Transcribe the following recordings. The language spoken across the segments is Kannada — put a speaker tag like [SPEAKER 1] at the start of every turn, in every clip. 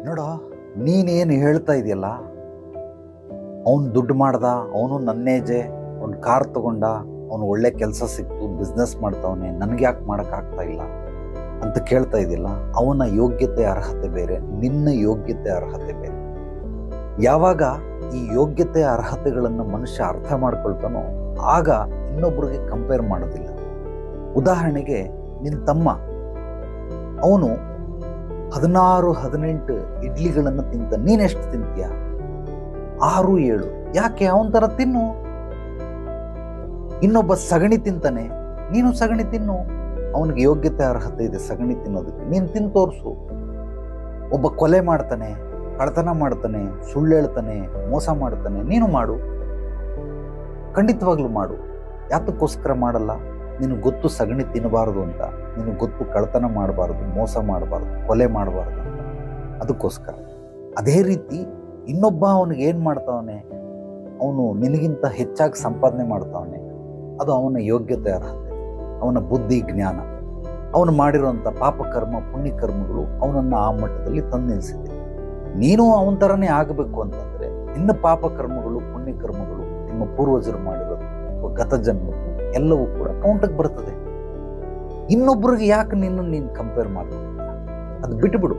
[SPEAKER 1] ನೋಡೋ, ನೀನೇನು ಹೇಳ್ತಾ ಇದೆಯಲ್ಲ, ಅವನು ದುಡ್ಡು ಮಾಡ್ದ, ಅವನು ನನ್ನೇಜೆ, ಅವ್ನು ಕಾರ್ ತಗೊಂಡ, ಅವನು ಒಳ್ಳೆ ಕೆಲಸ ಸಿಕ್ತು, ಬಿಸ್ನೆಸ್ ಮಾಡ್ತಾವನೆ, ನನಗೆ ಯಾಕೆ ಮಾಡೋಕ್ಕಾಗ್ತಾ ಇಲ್ಲ ಅಂತ ಕೇಳ್ತಾ ಇದೆಯಲ್ಲ. ಅವನ ಯೋಗ್ಯತೆ ಅರ್ಹತೆ ಬೇರೆ, ನಿನ್ನ ಯೋಗ್ಯತೆ ಅರ್ಹತೆ ಬೇರೆ. ಯಾವಾಗ ಈ ಯೋಗ್ಯತೆ ಅರ್ಹತೆಗಳನ್ನು ಮನುಷ್ಯ ಅರ್ಥ ಮಾಡ್ಕೊಳ್ತಾನೋ ಆಗ ಇನ್ನೊಬ್ಬರಿಗೆ ಕಂಪೇರ್ ಮಾಡೋದಿಲ್ಲ. ಉದಾಹರಣೆಗೆ ನಿನ್ನ ತಮ್ಮ, ಅವನು 16-18 ಇಡ್ಲಿಗಳನ್ನು ತಿಂತ, ನೀನೆಷ್ಟು ತಿಂತೀಯ? 6-7. ಯಾಕೆ? ಅವನ ಥರ ತಿನ್ನು. ಇನ್ನೊಬ್ಬ ಸಗಣಿ ತಿಂತಾನೆ, ನೀನು ಸಗಣಿ ತಿನ್ನು. ಅವನಿಗೆ ಯೋಗ್ಯತೆ ಅರ್ಹತೆ ಇದೆ ಸಗಣಿ ತಿನ್ನೋದಕ್ಕೆ, ನೀನು ತಿಂದು ತೋರಿಸು. ಒಬ್ಬ ಕೊಲೆ ಮಾಡ್ತಾನೆ, ಕಳ್ತನ ಮಾಡ್ತಾನೆ, ಸುಳ್ಳು ಹೇಳ್ತಾನೆ, ಮೋಸ ಮಾಡ್ತಾನೆ, ನೀನು ಮಾಡು, ಖಂಡಿತವಾಗ್ಲೂ ಮಾಡು. ಯಾತಕ್ಕೋಸ್ಕರ ಮಾಡಲ್ಲ? ನಿನಗೆ ಗೊತ್ತು ಸಗಣಿ ತಿನ್ನಬಾರ್ದು ಅಂತ, ನಿನಗೆ ಗೊತ್ತು ಕಳ್ತನ ಮಾಡಬಾರ್ದು, ಮೋಸ ಮಾಡಬಾರ್ದು, ಕೊಲೆ ಮಾಡಬಾರ್ದು ಅಂತ, ಅದಕ್ಕೋಸ್ಕರ. ಅದೇ ರೀತಿ ಇನ್ನೊಬ್ಬ ಅವನಿಗೆ ಏನು ಮಾಡ್ತಾವನೆ, ಅವನು ನಿನಗಿಂತ ಹೆಚ್ಚಾಗಿ ಸಂಪಾದನೆ ಮಾಡ್ತಾವನೆ, ಅದು ಅವನ ಯೋಗ್ಯತೆ ಅರ್ಹತೆ, ಅವನ ಬುದ್ಧಿ ಜ್ಞಾನ. ಅವನು ಮಾಡಿರುವಂಥ ಪಾಪಕರ್ಮ ಪುಣ್ಯಕರ್ಮಗಳು ಅವನನ್ನು ಆ ಮಟ್ಟದಲ್ಲಿ ತಂದು ನಿಲ್ಲಿಸಿದೆ. ನೀನು ಅವನ ಥರನೇ ಆಗಬೇಕು ಅಂತಂದರೆ ನಿನ್ನ ಪಾಪಕರ್ಮಗಳು ಪುಣ್ಯಕರ್ಮಗಳು, ನಿಮ್ಮ ಪೂರ್ವಜರು ಮಾಡಿರೋದು ಗತ ಜನ್ಮದ್ದು ಎಲ್ಲವೂ ಕೂಡ ಕೌಂಟಿಗೆ ಬರ್ತದೆ. ಇನ್ನೊಬ್ಬರಿಗೆ ಯಾಕೆ ನೀನು ಕಂಪೇರ್ ಮಾಡ್ಕೊಳ್ತೀಯ? ಅದು ಬಿಟ್ಟುಬಿಡು.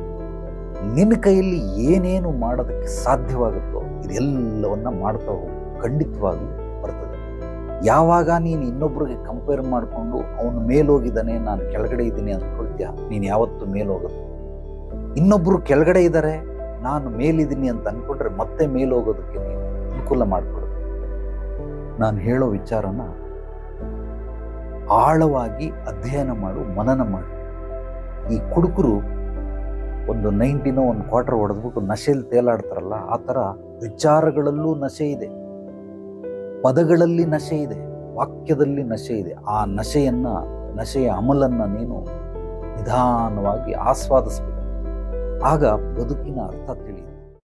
[SPEAKER 1] ನಿನ್ನ ಕೈಯಲ್ಲಿ ಏನೇನು ಮಾಡೋದಕ್ಕೆ ಸಾಧ್ಯವಾಗುತ್ತೋ ಇದೆಲ್ಲವನ್ನ ಮಾಡ್ತಾ ಹೋಗು, ಖಂಡಿತವಾಗ್ಲೂ ಬರ್ತದೆ. ಯಾವಾಗ ನೀನು ಇನ್ನೊಬ್ಬರಿಗೆ ಕಂಪೇರ್ ಮಾಡಿಕೊಂಡು ಅವನು ಮೇಲೋಗಿದ್ದಾನೆ, ನಾನು ಕೆಳಗಡೆ ಇದ್ದೀನಿ ಅಂದ್ಕೊಳ್ತೀಯ, ನೀನು ಯಾವತ್ತೂ ಮೇಲೋಗೋದು. ಇನ್ನೊಬ್ಬರು ಕೆಳಗಡೆ ಇದ್ದಾರೆ, ನಾನು ಮೇಲಿದ್ದೀನಿ ಅಂತ ಅಂದ್ಕೊಂಡ್ರೆ ಮತ್ತೆ ಮೇಲೋಗೋದಕ್ಕೆ ನೀನು ಅನುಕೂಲ ಮಾಡಿಕೊಡು. ನಾನು ಹೇಳೋ ವಿಚಾರನ ಆಳವಾಗಿ ಅಧ್ಯಯನ ಮಾಡು, ಮನನ ಮಾಡು. ಈ ಕುಡುಕರು ಒಂದು 90 ಒಂದು ಕ್ವಾರ್ಟರ್ ಹೊಡೆದ್ಬಿಟ್ಟು ನಶೆಯಲ್ಲಿ ತೇಲಾಡ್ತಾರಲ್ಲ, ಆ ಥರ ವಿಚಾರಗಳಲ್ಲೂ ನಶೆ ಇದೆ, ಪದಗಳಲ್ಲಿ ನಶೆ ಇದೆ, ವಾಕ್ಯದಲ್ಲಿ ನಶೆ ಇದೆ. ಆ ನಶೆಯ ಅಮಲನ್ನು ನೀನು ನಿಧಾನವಾಗಿ ಆಸ್ವಾದಿಸ್ಬೇಕು. ಆಗ ಬದುಕಿನ ಅರ್ಥ ತಿಳಿಯುತ್ತೆ.